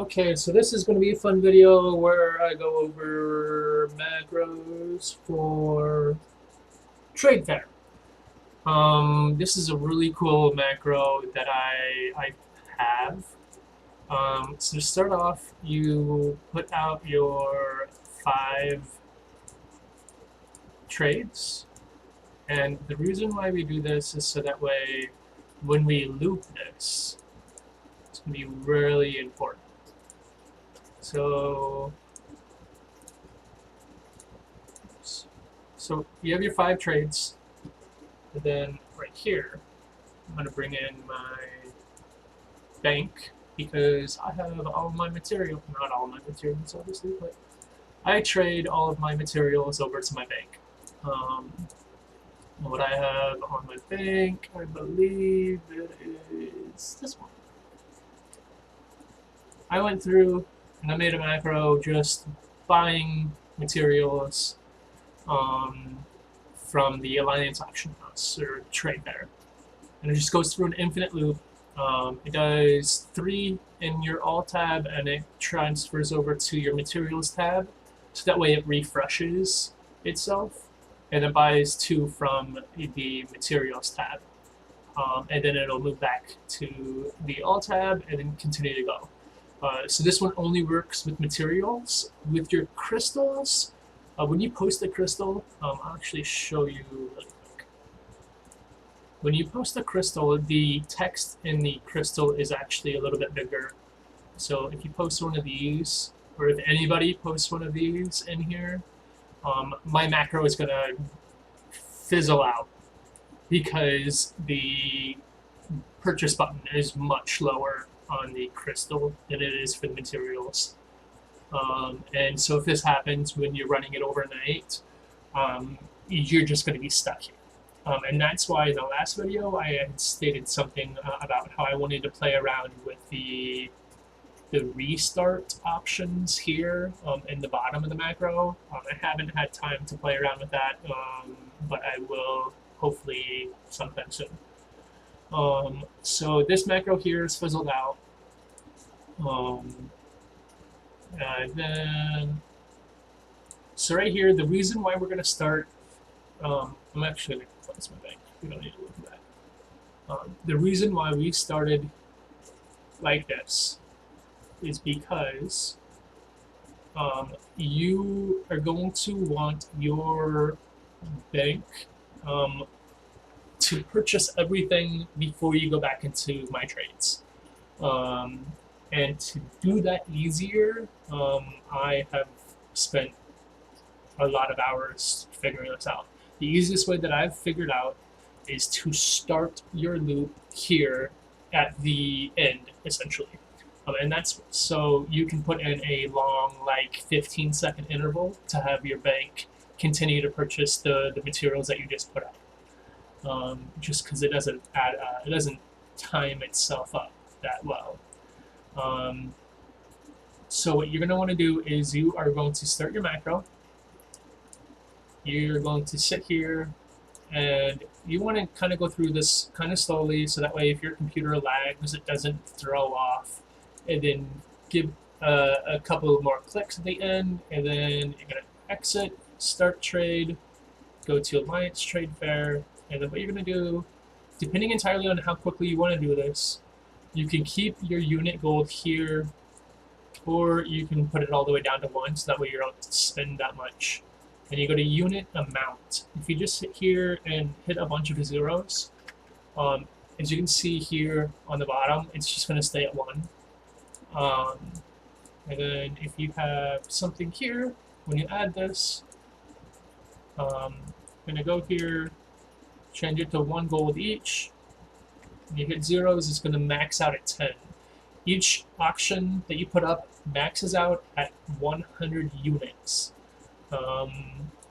Okay, so this is going to be a fun video where I go over macros for Trade Fair. This is a really cool macro that I have. So to start off, you put out your 5 trades, and the reason why we do this is so that way when we loop this, it's going to be really important. So So you have your 5 trades, and then right here, I'm going to bring in my bank because I have all of my material, not all of my materials obviously, but I trade all of my materials over to my bank. What I have on my bank, I believe it is this one. I went through and I made a macro just buying materials from the Alliance Auction House or Trade Fair. And it just goes through an infinite loop. It does 3 in your All tab and it transfers over to your Materials tab. So that way it refreshes itself and it buys 2 from the Materials tab. And then it'll move back to the All tab and then continue to go. So this one only works with materials. With your crystals, when you post a crystal, I'll actually show you really quick. When you post a crystal, the text in the crystal is actually a little bit bigger. So if you post one of these, or if anybody posts one of these in here, my macro is going to fizzle out because the purchase button is much lower on the crystal than it is for the materials. And so if this happens when you're running it overnight, you're just going to be stuck here. And that's why in the last video I had stated something about how I wanted to play around with the restart options here in the bottom of the macro. I haven't had time to play around with that, but I will hopefully sometime soon. So this macro here is fizzled out. So right here, the reason why we're going to start, I'm actually going to close my bank. We don't need to look at that. The reason why we started like this is because you are going to want your bank to purchase everything before you go back into my trades. And to do that easier, I have spent a lot of hours figuring this out. The easiest way that I've figured out is to start your loop here at the end, essentially. And that's so you can put in a long, like 15-second interval to have your bank continue to purchase the materials that you just put out. Just because it doesn't time itself up that well. So what you're going to want to do is you are going to start your macro. You're going to sit here and you want to kind of go through this kind of slowly so that way if your computer lags it doesn't throw off, and then give a couple more clicks at the end, and then you're going to exit, start trade, go to Alliance Trade Fair, and then what you're going to do, depending entirely on how quickly you want to do this, you can keep your unit gold here, or you can put it all the way down to 1, so that way you don't spend that much. And you go to unit amount. If you just sit here and hit a bunch of zeros, as you can see here on the bottom, it's just going to stay at 1. And then if you have something here, when you add this, I'm going to go here, change it to 1 gold each. When you hit zeros, it's going to max out at 10. Each auction that you put up maxes out at 100 units.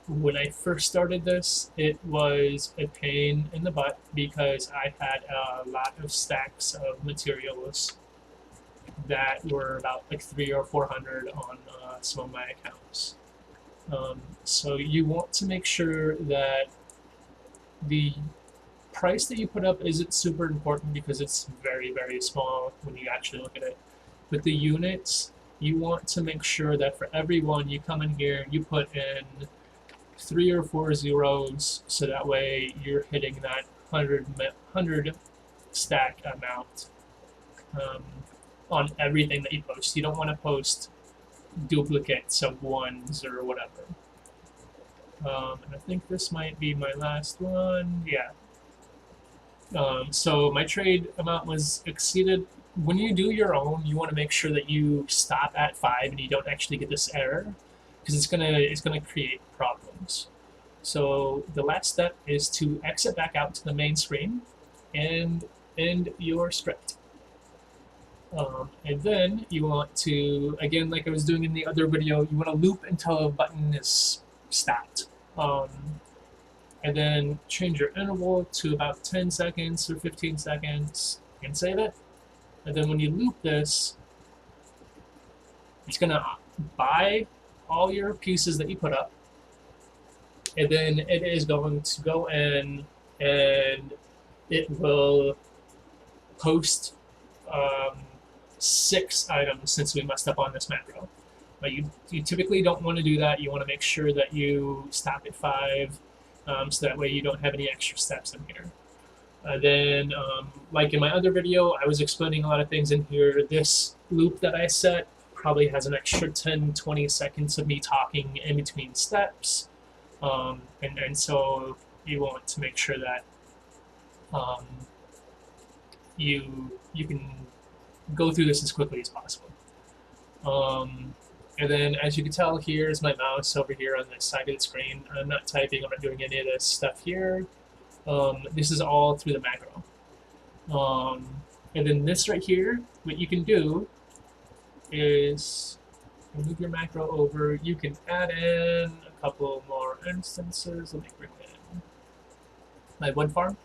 When I first started this, it was a pain in the butt because I had a lot of stacks of materials that were about like 300 or 400 on some of my accounts. So you want to make sure that the price that you put up isn't super important because it's very, very small when you actually look at it. with the units, you want to make sure that for every one you come in here, you put in 3 or 4 zeros, so that way you're hitting that 100 stack amount on everything that you post. You don't want to post duplicates of ones or whatever. And I think this might be my last one. Yeah. So my trade amount was exceeded. When you do your own, you want to make sure that you stop at 5 and you don't actually get this error, because it's gonna create problems. So the last step is to exit back out to the main screen and end your script. And then you want to, again, like I was doing in the other video, you want to loop until a button is stopped. And then change your interval to about 10 seconds or 15 seconds and save it. And then when you loop this, it's going to buy all your pieces that you put up. And then it is going to go in and it will post 6 items since we messed up on this macro. But you typically don't want to do that. You want to make sure that you stop at 5, so that way you don't have any extra steps in here. Then, like in my other video, I was explaining a lot of things in here. This loop that I set probably has an extra 10-20 seconds of me talking in between steps. And so you want to make sure that you can go through this as quickly as possible. And then, as you can tell, here's my mouse over here on the side of the screen. I'm not typing, I'm not doing any of this stuff here. This is all through the macro. And then this right here, what you can do is move your macro over. You can add in a couple more instances. Let me bring in my wood farm.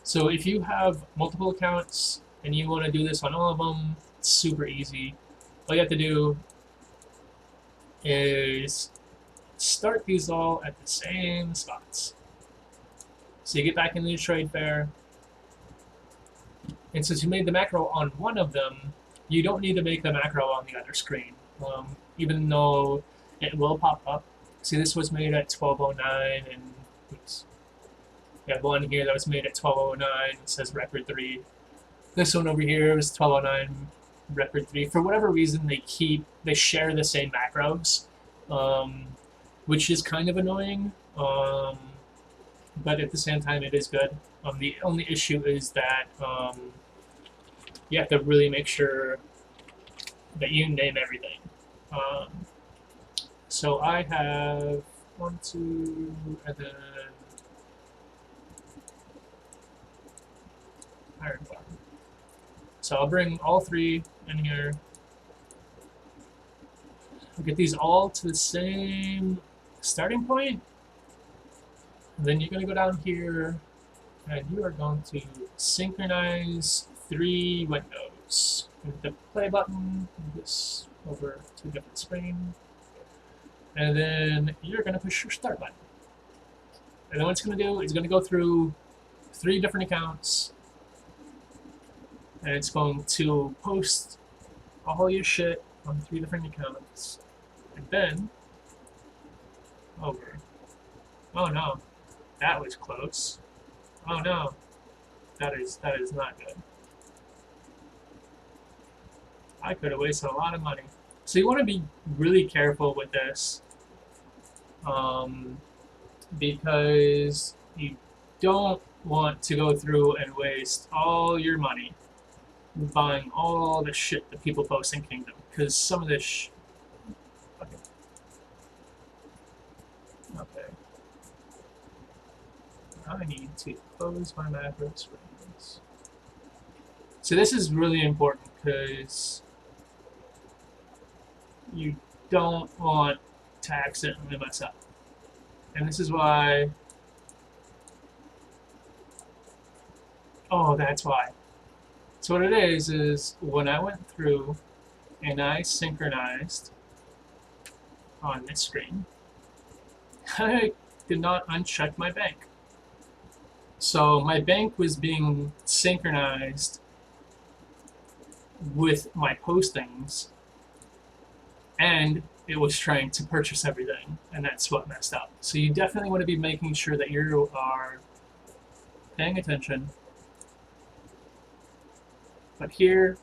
So if you have multiple accounts and you want to do this on all of them, it's super easy. All you have to do is start these all at the same spots. So you get back into your trade fair, and since you made the macro on one of them, you don't need to make the macro on the other screen, even though it will pop up. See, this was made at 12:09, and oops, we have one here that was made at 12:09. It says record 3. This one over here was 12:09. Record 3. For whatever reason, they share the same macros, which is kind of annoying, but at the same time it is good. The only issue is that you have to really make sure that you name everything. So I have 1, 2, and then iron bar. So I'll bring all 3 in here. I'll get these all to the same starting point. And then you're going to go down here and you are going to synchronize 3 windows. With the play button, move this over to a different screen. And then you're going to push your start button. And then what it's going to do is going to go through 3 different accounts. And it's going to post all your shit on 3 different accounts. And then, over. Oh no, that was close. Oh no, that is not good. I could have wasted a lot of money. So you want to be really careful with this, because you don't want to go through and waste all your money buying all the shit that people post in Kingdom, because some of this okay. I need to close my macro screens. So this is really important because you don't want to accidentally mess up. And this is why, oh, that's why. So what it is when I went through and I synchronized on this screen, I did not uncheck my bank. So my bank was being synchronized with my postings, and it was trying to purchase everything, and that's what messed up. So you definitely want to be making sure that you are paying attention. But here,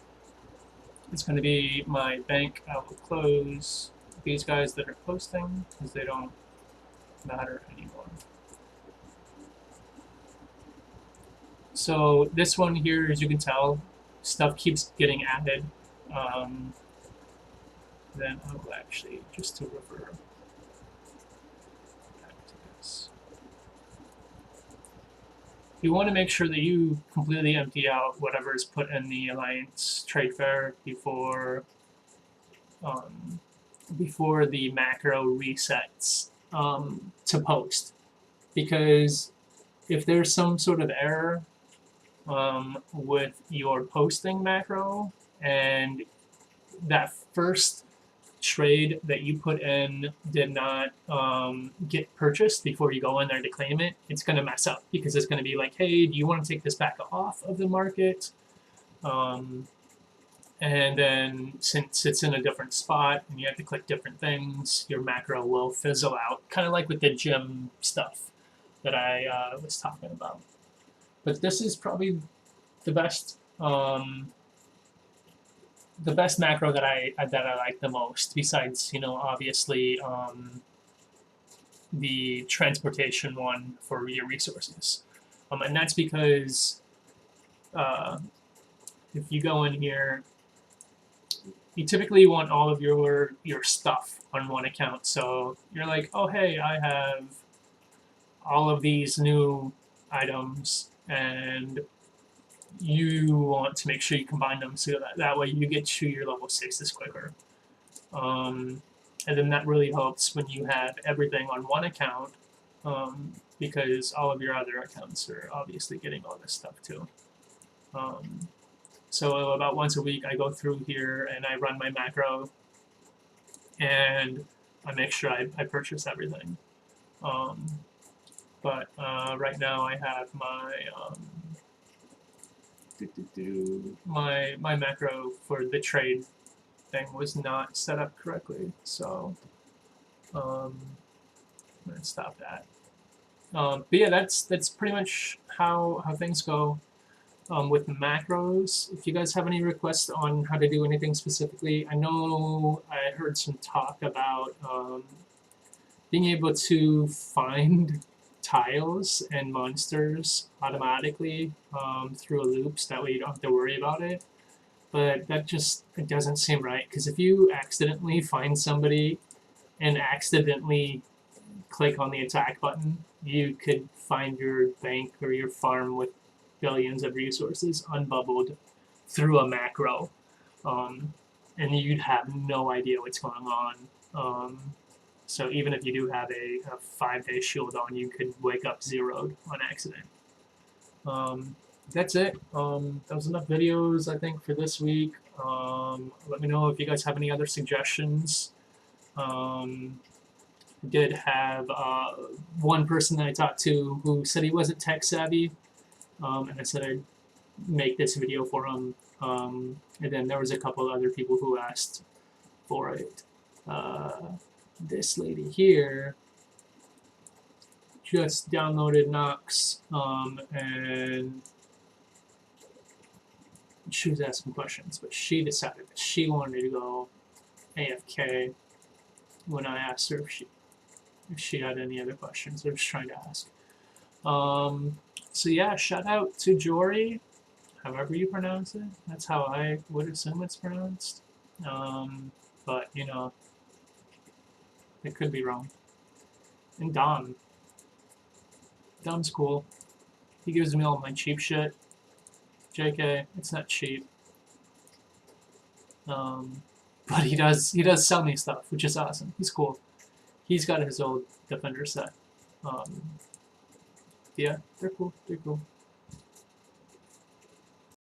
it's going to be my bank. I will close these guys that are posting because they don't matter anymore. So this one here, as you can tell, stuff keeps getting added. Then I will actually, just to refer back to this. You want to make sure that you completely empty out whatever is put in the Alliance Trade Fair before the macro resets to post, because if there's some sort of error with your posting macro and that first trade that you put in did not get purchased before you go in there to claim it, it's going to mess up because it's going to be like, hey, do you want to take this back off of the market? And then since it's in a different spot and you have to click different things, your macro will fizzle out, kind of like with the gym stuff that I was talking about. But this is probably the best macro that I like the most, besides, you know, obviously the transportation one for your resources, and that's because if you go in here, you typically want all of your stuff on one account. So you're like, oh hey, I have all of these new items, and you want to make sure you combine them so that way you get to your level 6s quicker. And then that really helps when you have everything on one account, because all of your other accounts are obviously getting all this stuff too. So about once a week I go through here and I run my macro and I make sure I purchase everything. But right now I have my my macro for the trade thing was not set up correctly, so I'm gonna stop that. But yeah, that's pretty much how things go with macros. If you guys have any requests on how to do anything specifically, I know I heard some talk about being able to find tiles and monsters automatically through loops. That way you don't have to worry about it. But that just, it doesn't seem right, because if you accidentally find somebody and accidentally click on the attack button, you could find your bank or your farm with billions of resources unbubbled through a macro, and you'd have no idea what's going on. So even if you do have a 5-day shield on, you could wake up zeroed on accident. That's it. That was enough videos, I think, for this week. Let me know if you guys have any other suggestions. I did have one person that I talked to who said he wasn't tech savvy, and I said I'd make this video for him. And then there was a couple other people who asked for it. This lady here just downloaded Nox, and she was asking questions, but she decided that she wanted to go AFK when I asked her if she had any other questions. I was trying to ask. So yeah, shout out to Jory, however you pronounce it. That's how I would assume it's pronounced. But you know, it could be wrong. And Dom. Dom's cool. He gives me all my cheap shit. JK, it's not cheap. But he does sell me stuff, which is awesome. He's cool. He's got his old Defender set. Yeah, they're cool. They're cool.